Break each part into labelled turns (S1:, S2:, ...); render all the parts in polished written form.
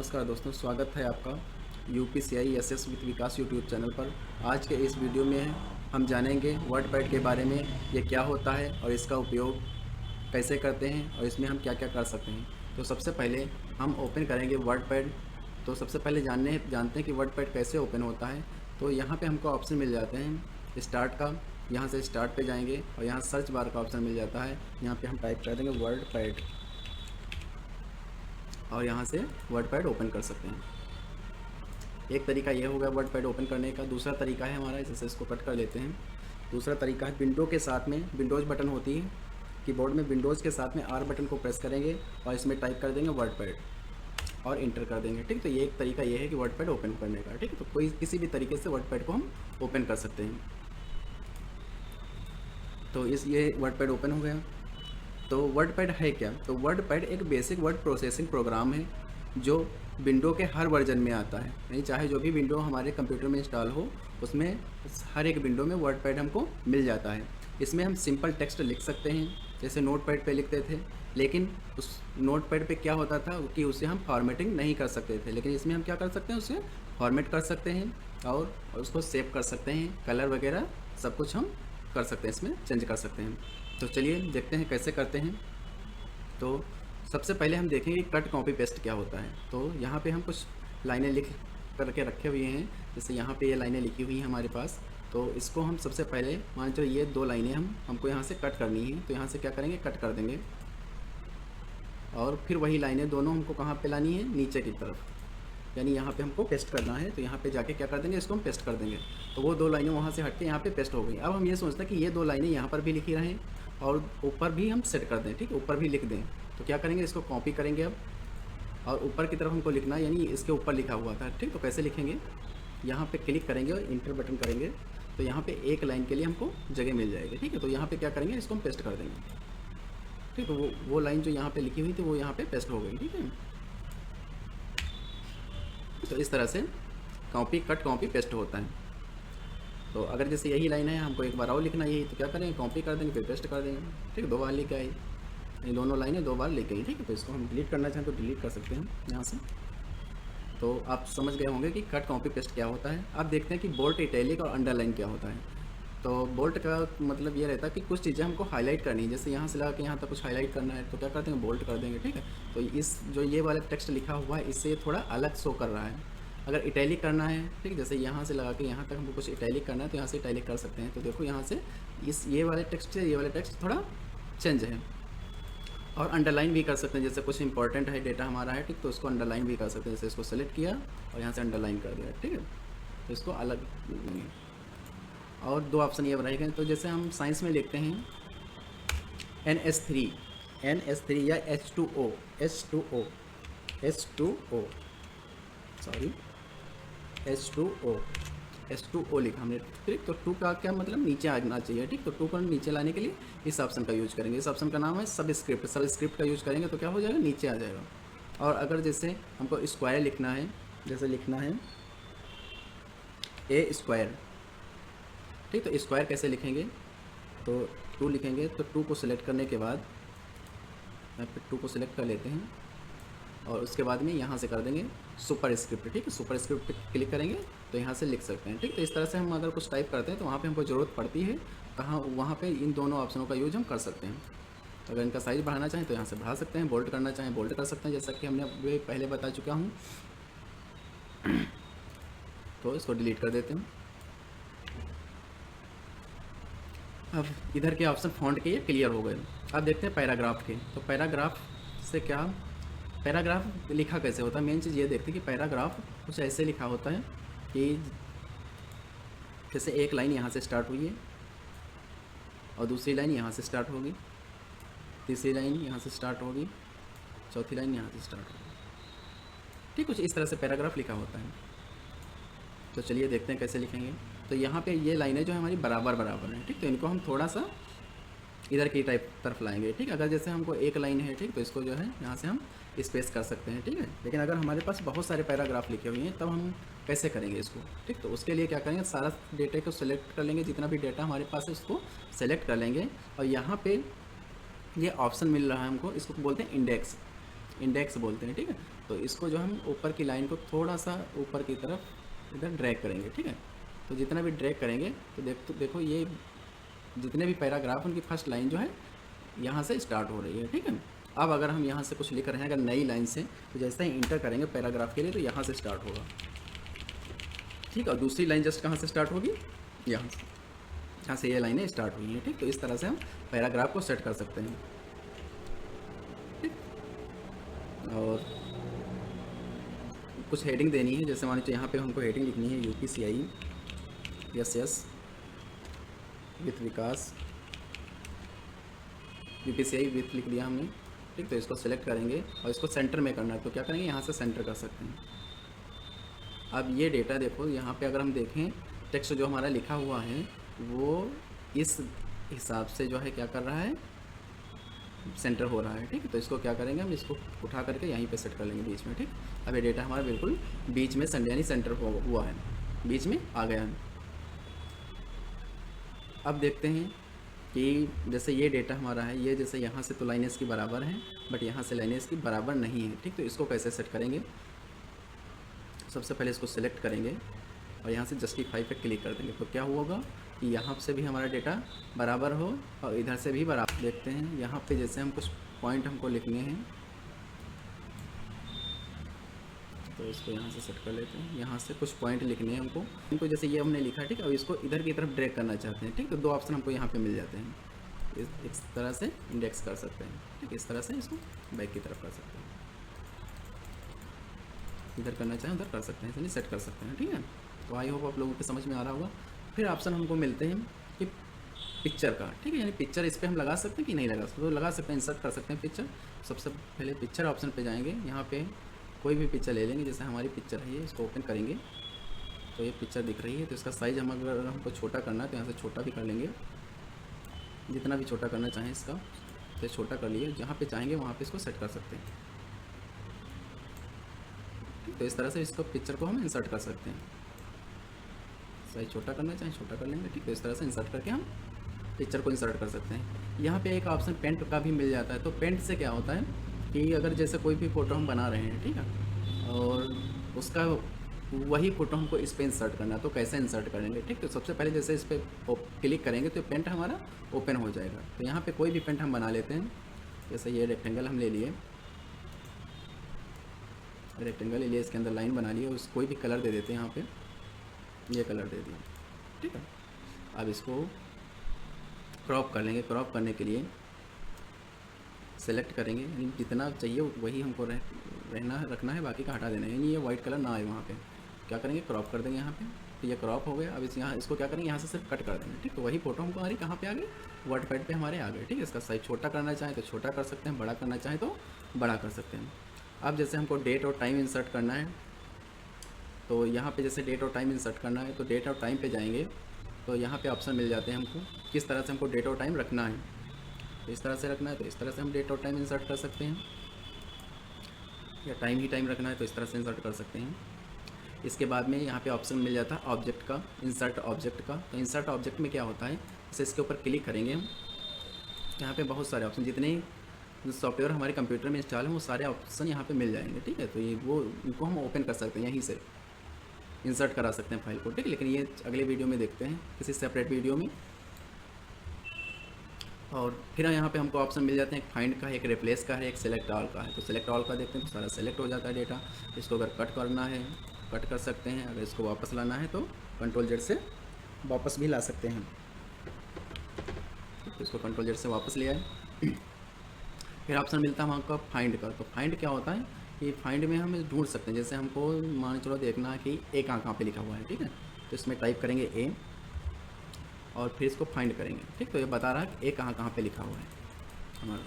S1: नमस्कार दोस्तों, स्वागत है आपका UPCI SS with Vikas YouTube channel पर। आज के इस वीडियो में हम जानेंगे वर्डपैड के बारे में, ये क्या होता है और इसका उपयोग कैसे करते हैं और इसमें हम क्या क्या कर सकते हैं। तो सबसे पहले हम ओपन करेंगे वर्डपैड। तो सबसे पहले जानते हैं कि वर्डपैड कैसे ओपन होता है। तो यहाँ पे हमको ऑप्शन मिल जाते हैं स्टार्ट का। यहाँ से स्टार्ट पे जाएंगे और यहाँ सर्च बार का ऑप्शन मिल जाता है। यहाँ पे हम टाइप कर देंगे वर्डपैड और यहाँ से वर्डपैड ओपन कर सकते हैं। एक तरीका ये होगा वर्डपैड ओपन करने का। दूसरा तरीका है हमारा, जैसे इसको कट कर लेते हैं। दूसरा तरीका है विंडो के साथ में विंडोज़ बटन होती है कीबोर्ड में, विंडोज़ के साथ में आर बटन को प्रेस करेंगे और इसमें टाइप कर देंगे वर्डपैड और इंटर कर देंगे। ठीक, तो ये एक तरीका ये है कि वर्डपैड ओपन करने का। ठीक है, तो कोई किसी भी तरीके से वर्डपैड को हम ओपन कर सकते हैं। तो ये वर्डपैड ओपन हो गया। तो वर्डपैड है क्या? तो वर्डपैड एक बेसिक वर्ड प्रोसेसिंग प्रोग्राम है जो विंडो के हर वर्जन में आता है। यानी चाहे जो भी विंडो हमारे कंप्यूटर में इंस्टॉल हो, उसमें हर एक विंडो में वर्डपैड हमको मिल जाता है। इसमें हम सिंपल टेक्स्ट लिख सकते हैं जैसे नोटपैड पे लिखते थे, लेकिन उस नोटपैड पे क्या होता था कि उसे हम फॉर्मेटिंग नहीं कर सकते थे। लेकिन इसमें हम क्या कर सकते हैं, उसे फॉर्मेट कर सकते हैं और उसको सेव कर सकते हैं, कलर वगैरह सब कुछ हम कर सकते हैं, इसमें चेंज कर सकते हैं। तो चलिए देखते हैं कैसे करते हैं। तो सबसे पहले हम देखेंगे कट कॉपी पेस्ट क्या होता है। तो यहाँ पे हम कुछ लाइनें लिख करके रखे हुए हैं, जैसे यहाँ पे ये लाइनें लिखी हुई हैं हमारे पास। तो इसको हम सबसे पहले मान लो ये दो लाइनें हमको यहाँ से कट करनी है, तो यहाँ से क्या करेंगे, कट कर देंगे। और फिर वही लाइनें दोनों हमको कहाँ पे लानी है, नीचे की तरफ, यानी यहाँ पे हमको पेस्ट करना है। तो यहाँ पे जाके क्या कर देंगे, इसको हम पेस्ट कर देंगे। तो वो दो लाइनें वहाँ से हट के यहाँ पे पेस्ट हो गई। अब हम ये सोचते हैं कि ये दो लाइनें यहाँ पर भी लिखी रहें और ऊपर भी हम सेट कर दें। ठीक है, ऊपर भी लिख दें। तो क्या करेंगे, इसको कॉपी करेंगे अब, और ऊपर की तरफ हमको लिखना है, यानी इसके ऊपर लिखा हुआ था। ठीक, तो कैसे लिखेंगे, यहाँ पे क्लिक करेंगे और इंटर बटन करेंगे। तो यहाँ पे एक लाइन के लिए हमको जगह मिल जाएगी। ठीक है, तो यहाँ पे क्या करेंगे, इसको हम पेस्ट कर देंगे। ठीक, तो वो लाइन जो यहाँ पे लिखी हुई थी वो यहाँ पे पेस्ट हो गई। ठीक है, तो इस तरह से कॉपी पेस्ट होता है। तो अगर जैसे यही लाइन है, हमको एक बार और लिखना यही, तो क्या करेंगे, कॉपी कर देंगे फिर पेस्ट कर देंगे। ठीक है, दो बार लिख आई, ये दोनों लाइनें दो बार लिख गई। ठीक है, तो इसको हम डिलीट करना चाहें तो डिलीट कर सकते हैं यहाँ से। तो आप समझ गए होंगे कि कट कॉपी पेस्ट क्या होता है। अब देखते हैं कि बोल्ड, इटैलिक और अंडरलाइन क्या होता है। तो बोल्ट का मतलब ये रहता है कि कुछ चीज़ें हमको हाईलाइट करनी है, जैसे यहाँ से लगा के यहाँ तक कुछ हाईलाइट करना है, तो क्या करते हैं, बोल्ट कर देंगे। ठीक है, तो इस जो ये वाला टेक्स्ट लिखा हुआ है, इससे थोड़ा अलग शो कर रहा है। अगर इटैलिक करना है, ठीक, जैसे यहाँ से लगा के यहाँ तक हमको कुछ इटैलिक करना है, तो यहाँ से इटैलिक कर सकते हैं। तो देखो यहाँ से ये वाले टेक्स्ट से ये वाले टेक्स्ट थोड़ा चेंज है। और अंडरलाइन भी कर सकते हैं, जैसे कुछ इंपॉर्टेंट है डेटा हमारा है, ठीक, तो उसको अंडरलाइन भी कर सकते हैं। जैसे इसको सेलेक्ट किया और यहाँ से अंडरलाइन कर दिया। ठीक है, तो इसको अलग। और दो ऑप्शन ये रह गए। तो जैसे हम साइंस में लिखते हैं NS3 या H2O H2O लिखा हमने। ठीक, तो 2 का क्या मतलब, नीचे आना चाहिए। ठीक, तो 2 को नीचे लाने के लिए इस ऑप्शन का यूज करेंगे। इस ऑप्शन का नाम है सबस्क्रिप्ट का यूज करेंगे, तो क्या हो जाएगा, नीचे आ जाएगा। और अगर जैसे हमको स्क्वायर लिखना है, जैसे लिखना है A स्क्वायर, ठीक, तो स्क्वायर कैसे लिखेंगे, तो 2 लिखेंगे। तो 2 को सिलेक्ट करने के बाद यहाँ पे 2 को सिलेक्ट कर लेते हैं और उसके बाद में यहाँ से कर देंगे सुपर स्क्रिप्ट। ठीक है, सुपर स्क्रिप्ट पे क्लिक करेंगे तो यहाँ से लिख सकते हैं। ठीक, तो इस तरह से हम अगर कुछ टाइप करते हैं तो वहाँ पे हमको ज़रूरत पड़ती है कहाँ, वहाँ पे इन दोनों ऑप्शनों का यूज हम कर सकते हैं। तो अगर इनका साइज़ बढ़ाना चाहें तो यहाँ से बढ़ा सकते हैं, बोल्ड करना चाहें बोल्ड कर सकते हैं, जैसा कि हमने अभी पहले बता चुका हूँ। तो इसको डिलीट कर देते हैं। अब इधर के ऑप्शन फ़ॉन्ट के ये क्लियर हो गए। अब देखते हैं पैराग्राफ के। तो पैराग्राफ से क्या, पैराग्राफ लिखा कैसे होता है, मेन चीज़ ये देखते हैं कि पैराग्राफ कुछ ऐसे लिखा होता है कि जैसे एक लाइन यहाँ से स्टार्ट हुई है और दूसरी लाइन यहाँ से स्टार्ट होगी, तीसरी लाइन यहाँ से स्टार्ट होगी, चौथी लाइन यहाँ से स्टार्ट होगी। ठीक, कुछ इस तरह से पैराग्राफ लिखा होता है। तो चलिए देखते हैं कैसे लिखेंगे। तो यहाँ पे ये लाइनें जो है हमारी बराबर हैं। ठीक, तो इनको हम थोड़ा सा इधर की तरफ लाएंगे। ठीक, अगर जैसे हमको एक लाइन है, ठीक, तो इसको जो है यहाँ से हम स्पेस कर सकते हैं। ठीक है, लेकिन अगर हमारे पास बहुत सारे पैराग्राफ लिखे हुए हैं तब हम कैसे करेंगे इसको। ठीक, तो उसके लिए क्या करेंगे, सारा डेटा को सेलेक्ट कर लेंगे, जितना भी डेटा हमारे पास है उसको सेलेक्ट कर लेंगे। और यहाँ पे ये ऑप्शन मिल रहा है हमको, इसको बोलते हैं इंडेक्स। इंडेक्स बोलते हैं, ठीक है। तो इसको जो हम ऊपर की लाइन को थोड़ा सा ऊपर की तरफ इधर ड्रैग करेंगे, ठीक है। तो जितना भी ड्रैग करेंगे तो देखो ये जितने भी पैराग्राफ उनकी फर्स्ट लाइन जो है यहाँ से स्टार्ट हो रही है, ठीक है। अब अगर हम यहाँ से कुछ लिख रहे हैं अगर नई लाइन से, तो जैसे ही इंटर करेंगे पैराग्राफ के लिए तो यहाँ से स्टार्ट होगा, ठीक है। और दूसरी लाइन जस्ट कहाँ से स्टार्ट होगी, यहाँ से ये लाइनें स्टार्ट हुई हैं, ठीक। तो इस तरह से हम पैराग्राफ को सेट कर सकते हैं, ठीक। और कुछ हेडिंग देनी है, जैसे मान लीजिए यहाँ पे हमको हेडिंग लिखनी है UPCI SS with Vikas, UPCI with लिख दिया हमने, ठीक। तो इसको सेलेक्ट करेंगे और इसको सेंटर में करना है, तो क्या करेंगे यहाँ से सेंटर कर सकते हैं। अब ये डेटा देखो यहाँ पे अगर हम देखें टेक्स्ट जो हमारा लिखा हुआ है वो इस हिसाब से जो है क्या कर रहा है, सेंटर हो रहा है, ठीक है। तो इसको क्या करेंगे हम इसको उठा करके यहीं पे सेट कर लेंगे बीच में, ठीक। अब ये डेटा हमारा बिल्कुल बीच में यानी सेंटर हुआ है, बीच में आ गया है। अब देखते हैं कि जैसे ये डेटा हमारा है, ये जैसे यहाँ से तो लाइनें इसकी बराबर हैं बट यहाँ से लाइनें इसकी बराबर नहीं है, ठीक। तो इसको कैसे सेट करेंगे, सबसे पहले इसको सेलेक्ट करेंगे और यहाँ से जस्टिफाई पे क्लिक कर देंगे। तो क्या होगा कि यहाँ से भी हमारा डेटा बराबर हो और इधर से भी बराबर। देखते हैं यहाँ पे जैसे हम कुछ पॉइंट हमको लिखने हैं तो इसको यहाँ से सेट कर लेते हैं। यहाँ से कुछ पॉइंट लिखने हैं हमको, इनको जैसे ये हमने लिखा, ठीक है। अब इसको इधर की तरफ ड्रैग करना चाहते हैं, ठीक। तो दो ऑप्शन हमको यहाँ पे मिल जाते हैं, इस तरह से इंडेक्स कर सकते हैं, ठीक। इस तरह से इसको बैक की तरफ कर सकते हैं, इधर करना चाहें उधर कर सकते हैं, इसलिए सेट कर सकते हैं, ठीक है। तो आई होप आप लोगों को समझ में आ रहा होगा। फिर ऑप्शन हमको मिलते हैं कि पिक्चर का, ठीक है। यानी पिक्चर इस पर हम लगा सकते हैं कि नहीं लगा सकते, तो लगा सकते हैं, इंसर्ट कर सकते हैं पिक्चर। सबसे पहले पिक्चर ऑप्शन पे जाएंगे, यहाँ पे कोई भी पिक्चर ले लेंगे, जैसे हमारी पिक्चर है ये, इसको ओपन करेंगे तो ये पिक्चर दिख रही है। तो इसका साइज़ हम अगर हमको छोटा करना है तो यहाँ से छोटा भी कर लेंगे, जितना भी छोटा करना चाहें इसका तो छोटा कर लिए, जहाँ पे चाहेंगे वहाँ पे इसको सेट कर सकते हैं। तो इस तरह से इसको पिक्चर को हम इंसर्ट कर सकते हैं, साइज छोटा करना चाहें छोटा कर लेंगे, ठीक। तो इस तरह से इंसर्ट करके हम पिक्चर को इंसर्ट कर सकते हैं। यहाँ पे एक ऑप्शन पेंट का भी मिल जाता है। तो पेंट से क्या होता है कि अगर जैसे कोई भी फ़ोटो हम बना रहे हैं, ठीक है, और उसका वही फ़ोटो हमको इस पर इंसर्ट करना है, तो कैसे इंसर्ट करेंगे, ठीक। तो सबसे पहले जैसे इस पर क्लिक करेंगे तो पेंट हमारा ओपन हो जाएगा। तो यहाँ पे कोई भी पेंट हम बना लेते हैं, जैसे ये रेक्टेंगल हम ले लिए, रेक्टेंगल ले लिए, इसके अंदर लाइन बना लिए, उस कोई भी कलर दे देते हैं, यहाँ पे ये कलर दे दिया, ठीक है। अब इसको क्रॉप कर लेंगे, क्रॉप करने के लिए सेलेक्ट करेंगे, यानी जितना चाहिए वही हमको रखना है, बाकी का हटा देना है, यानी ये वाइट कलर ना आए वहाँ पे। क्या करेंगे, क्रॉप कर देंगे यहाँ पे, तो ये क्रॉप हो गया। अब इसको क्या करेंगे, यहाँ से सिर्फ कट कर देंगे, ठीक। तो वही फोटो हमको हमारी कहाँ पे आ गई, वर्डपैड पे हमारे आ गए, ठीक है। इसका साइज छोटा करना चाहें तो छोटा कर सकते हैं, बड़ा करना चाहें तो बड़ा कर सकते हैं। अब जैसे हमको डेट और टाइम इंसर्ट करना है, तो यहाँ पे जैसे डेट और टाइम इंसर्ट करना है तो डेट और टाइम पे जाएंगे, तो यहाँ पे ऑप्शन मिल जाते हैं हमको किस तरह से हमको डेट और टाइम रखना है। तो इस तरह से रखना है तो इस तरह से हम डेट और टाइम इंसर्ट कर सकते हैं, या टाइम ही टाइम रखना है तो इस तरह से इंसर्ट कर सकते हैं। इसके बाद में यहाँ पे ऑप्शन मिल जाता है ऑब्जेक्ट का, इंसर्ट ऑब्जेक्ट का। तो इंसर्ट ऑब्जेक्ट में क्या होता है, जैसे इसके ऊपर क्लिक करेंगे हम, यहाँ पे बहुत सारे ऑप्शन, जितने सॉफ्टवेयर हमारे कंप्यूटर में इंस्टॉल हैं वो सारे ऑप्शन यहाँ पे मिल जाएंगे, ठीक है। तो ये वो इनको हम ओपन कर सकते हैं, यहीं से इंसर्ट करा सकते हैं फाइल को, ठीक। लेकिन ये अगले वीडियो में देखते हैं, किसी सेपरेट वीडियो में। और फिर यहाँ पे हमको ऑप्शन मिल जाते हैं, एक फाइंड का है, एक रिप्लेस का है, एक सेलेक्ट ऑल का है। तो सेलेक्ट ऑल का देखते हैं तो सारा सेलेक्ट हो जाता है डेटा। इसको अगर कट करना है कट कर सकते हैं, अगर इसको वापस लाना है तो Ctrl Z से वापस भी ला सकते हैं। तो इसको Ctrl Z से वापस ले आए। फिर ऑप्शन मिलता है हमको फाइंड का। तो फाइंड क्या होता है कि फाइंड में हम ढूंढ सकते हैं, जैसे हमको मान चलो देखना है कि ए कहाँ पे लिखा हुआ है, ठीक है। तो इसमें टाइप करेंगे ए और फिर इसको फाइंड करेंगे, ठीक। तो ये बता रहा है कि ए कहाँ पे लिखा हुआ है हमारा,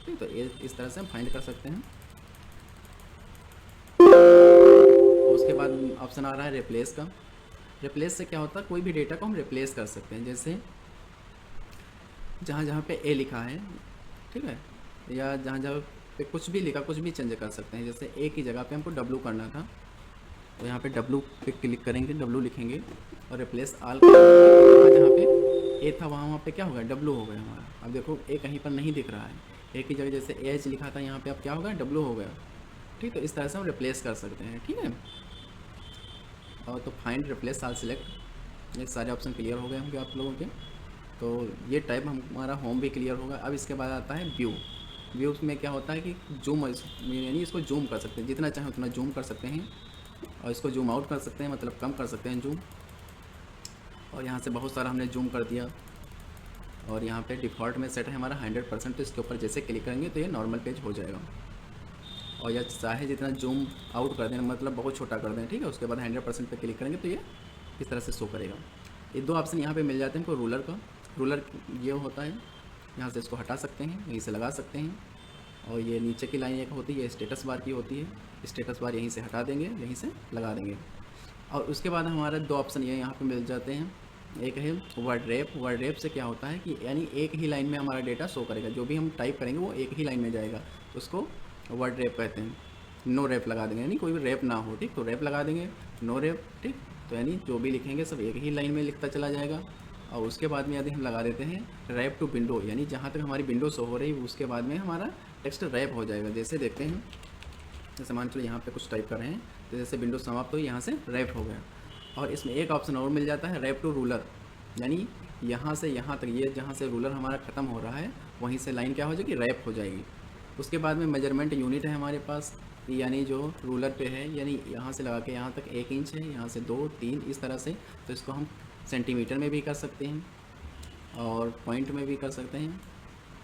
S1: ठीक। तो ये इस तरह से हम फाइंड कर सकते हैं। उसके बाद ऑप्शन आ रहा है रिप्लेस का। रिप्लेस से क्या होता है, कोई भी डेटा को हम रिप्लेस कर सकते हैं, जैसे जहाँ पे ए लिखा है, ठीक है, या जहाँ पे कुछ भी लिखा, कुछ भी चेंज कर सकते हैं। जैसे ए की जगह पे हमको डब्लू करना था, तो यहाँ पे डब्लू पे क्लिक करेंगे, डब्लू लिखेंगे और रिप्लेस आल, जहाँ पे ए था वहाँ पे क्या होगा, डब्लू हो गया हमारा। अब देखो ए कहीं पर नहीं दिख रहा है, एक ही जगह जैसे एच लिखा था यहाँ पे अब क्या होगा, डब्लू हो गया। ठीक, तो इस तरह से हम रिप्लेस कर सकते हैं। ठीक है, और तो फाइंड रिप्लेस आल सिलेक्ट, ये सारे ऑप्शन क्लियर हो गए होंगे आप लोगों के। तो ये टाइप हमारा होम भी क्लियर होगा। अब इसके बाद आता है व्यू। व्यू में क्या होता है कि जूम, यानी इसको जूम कर सकते हैं, जितना चाहें उतना जूम कर सकते हैं, और इसको जूम आउट कर सकते हैं, मतलब कम कर सकते हैं जूम। और यहाँ से बहुत सारा हमने जूम कर दिया, और यहाँ पे डिफ़ॉल्ट में सेट है हमारा 100%, तो इसके ऊपर जैसे क्लिक करेंगे तो ये नॉर्मल पेज हो जाएगा। और या चाहे जितना जूम आउट कर दें, मतलब बहुत छोटा कर दें, ठीक है, उसके बाद 100% पे क्लिक करेंगे तो ये इस तरह से शो करेगा। ये दो ऑप्शन यहाँ पे मिल जाते हैं हमको रूलर का। रूलर ये होता है, यहाँ से इसको हटा सकते हैं, यहीं से लगा सकते हैं। और ये नीचे की लाइन एक होती है, स्टेटस बार की होती है, स्टेटस बार यहीं से हटा देंगे, यहीं से लगा देंगे। और उसके बाद हमारे दो ऑप्शन ये यहाँ पे मिल जाते हैं। एक है वर्ड रैप। वर्ड रैप से क्या होता है कि यानी एक ही लाइन में हमारा डेटा शो करेगा, जो भी हम टाइप करेंगे वो एक ही लाइन में जाएगा, तो उसको वर्ड रैप कहते हैं। नो रैप लगा देंगे, यानी कोई भी रैप ना हो, ठीक, तो रैप लगा देंगे, नो रैप, ठीक, तो यानी जो भी लिखेंगे सब एक ही लाइन में लिखता चला जाएगा। और उसके बाद में यदि हम लगा देते हैं रैप टू विंडो, यानी जहाँ तक हमारी विंडो शो हो रही है उसके बाद में हमारा टेक्स्ट रैप हो जाएगा। जैसे देखते हैं, जैसे मान चलो यहाँ पे कुछ टाइप कर रहे हैं, तो जैसे विंडो समाप्त हुई, यहाँ से रैप हो गया। और इसमें एक ऑप्शन और मिल जाता है, रैप टू रूलर, यानी यहाँ से यहाँ तक, ये जहाँ से रूलर हमारा ख़त्म हो रहा है वहीं से लाइन क्या हो जाएगी, रैप हो जाएगी। उसके बाद में मेजरमेंट यूनिट है हमारे पास, यानी जो रूलर पे है, यानी यहाँ से लगा के यहाँ तक 1 इंच है, यहाँ से 2, 3 इस तरह से, तो इसको हम सेंटीमीटर में भी कर सकते हैं, और पॉइंट में भी कर सकते हैं,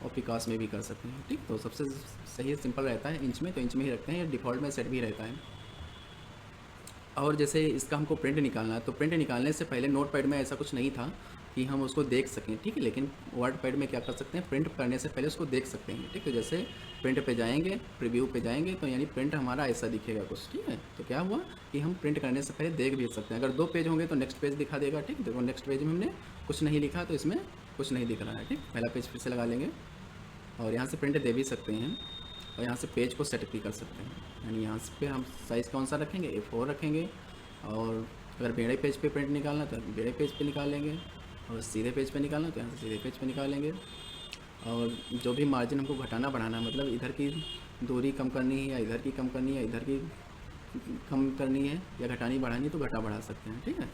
S1: और पिकास में भी कर सकते हैं। ठीक, तो सबसे सही सिंपल रहता है इंच में, तो इंच में ही रखते हैं, डिफ़ॉल्ट में सेट भी रहता है। और जैसे इसका हमको प्रिंट निकालना है, तो प्रिंट निकालने से पहले नोटपैड में ऐसा कुछ नहीं था कि हम उसको देख सकें, ठीक है, लेकिन वर्डपैड में क्या कर सकते हैं, प्रिंट करने से पहले उसको देख सकते हैं। ठीक है, जैसे प्रिंट पे जाएंगे, प्रीव्यू पे जाएंगे, तो यानी प्रिंट हमारा ऐसा दिखेगा कुछ। ठीक है, तो क्या हुआ कि हम प्रिंट करने से पहले देख भी सकते हैं। अगर 2 पेज होंगे तो नेक्स्ट पेज दिखा देगा। ठीक, देखो नेक्स्ट पेज में हमने कुछ नहीं लिखा, तो इसमें कुछ नहीं दिख रहा है। ठीक, पहला पेज फिर से लगा लेंगे, और यहाँ से प्रिंट दे भी सकते हैं, और यहाँ से पेज को सेट भी कर सकते हैं। यानी यहाँ पे हम साइज़ कौन सा रखेंगे, A4 रखेंगे, और अगर बेड़े पेज पे प्रिंट निकालना तो बेड़े पेज पे निकाल लेंगे, और सीधे पेज पे निकालना तो यहाँ से सीधे पेज पे निकाल लेंगे। और जो भी मार्जिन हमको घटाना बढ़ाना है, मतलब इधर की दूरी कम करनी है, या इधर की कम करनी है, इधर की कम करनी है, या घटानी बढ़ानी है, तो घटा बढ़ा सकते हैं। ठीक है,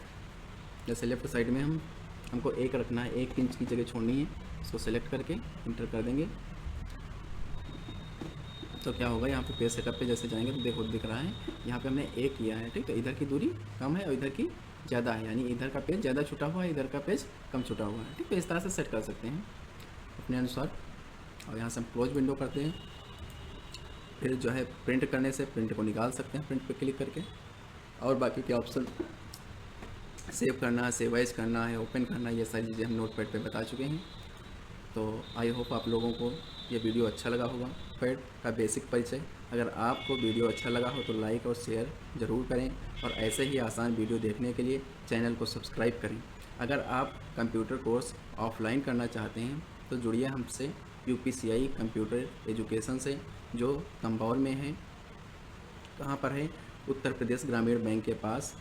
S1: जैसे लेफ्ट साइड में हमको 1 रखना है, 1 इंच की जगह छोड़नी है, इसको सेलेक्ट करके इंटर कर देंगे, तो क्या होगा, यहाँ पे पेज सेटअप पे जैसे जाएंगे तो देखो दिख रहा है यहाँ पे हमने 1 किया है। ठीक, तो इधर की दूरी कम है और इधर की ज़्यादा है, यानी इधर का पेज ज़्यादा छुटा हुआ है, इधर का पेज कम छुटा हुआ है। ठीक, तो इस तरह से सेट कर सकते हैं अपने अनुसार। और यहाँ से हम क्लोज विंडो करते हैं, फिर जो है प्रिंट करने से प्रिंट को निकाल सकते हैं प्रिंट पर क्लिक करके। और बाकी के ऑप्शन, सेव करना है, सेव एज करना है, ओपन करना है, ये सारी चीज़ें हम नोटपैड पे बता चुके हैं। तो आई होप आप लोगों को ये वीडियो अच्छा लगा होगा, पैड का बेसिक परिचय। अगर आपको वीडियो अच्छा लगा हो तो लाइक और शेयर ज़रूर करें, और ऐसे ही आसान वीडियो देखने के लिए चैनल को सब्सक्राइब करें। अगर आप कंप्यूटर कोर्स ऑफलाइन करना चाहते हैं तो जुड़िए हमसे UPCI कंप्यूटर एजुकेशन से, जो तंबौर में है। कहाँ पर है, उत्तर प्रदेश ग्रामीण बैंक के पास।